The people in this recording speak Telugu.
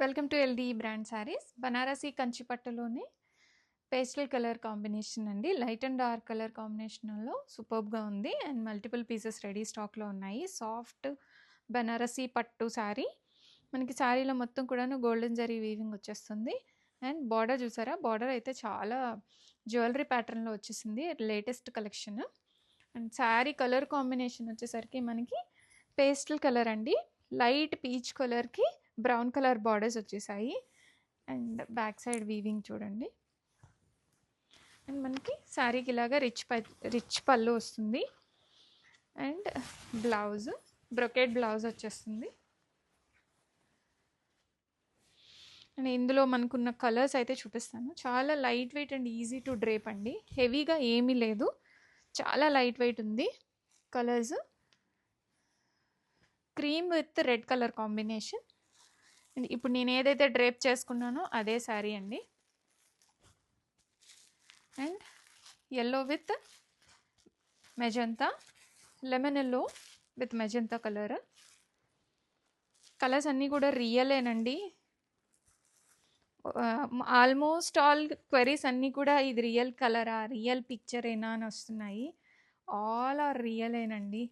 Welcome to LD brand saris. Banarasi కంచిపట్టులోనే పేస్టల్ కలర్ కాంబినేషన్ అండి. లైట్ అండ్ డార్క్ కలర్ కాంబినేషన్లో సూపర్బ్గా ఉంది అండ్ మల్టిపుల్ పీసెస్ రెడీ స్టాక్లో ఉన్నాయి. సాఫ్ట్ బనారసీ పట్టు శారీ. మనకి శారీలో మొత్తం కూడాను గోల్డెన్ జరీ వీవింగ్ వచ్చేస్తుంది అండ్ బార్డర్ చూసారా, బార్డర్ అయితే చాలా జ్యువెలరీ ప్యాటర్న్లో వచ్చేసింది. Latest collection. And sari colour combination వచ్చేసరికి మనకి పేస్టల్ కలర్ అండి. లైట్ పీచ్ కలర్కి బ్రౌన్ కలర్ బార్డర్స్ వచ్చేసాయి అండ్ బ్యాక్ సైడ్ వీవింగ్ చూడండి. అండ్ మనకి శారీకి ఇలాగా రిచ్ పళ్ళు వస్తుంది అండ్ బ్లౌజ్ బ్రొకెట్ బ్లౌజ్ వచ్చేస్తుంది. అండ్ ఇందులో మనకున్న కలర్స్ అయితే చూపిస్తాను. చాలా light weight and easy to drape అండి. హెవీగా ఏమీ లేదు, చాలా లైట్ వెయిట్ ఉంది. Colours cream with red colour combination. ఇప్పుడు నేను ఏదైతే డ్రేప్ చేసుకున్నానో అదే శారీ అండి. And yellow with magenta, lemon yellow with magenta colour. Colours అన్నీ కూడా రియలేనండి. ఆల్మోస్ట్ ఆల్ క్వెరీస్ అన్నీ కూడా ఇది రియల్ కలరా, రియల్ పిక్చరేనా అని వస్తున్నాయి. All are రియలేనండి.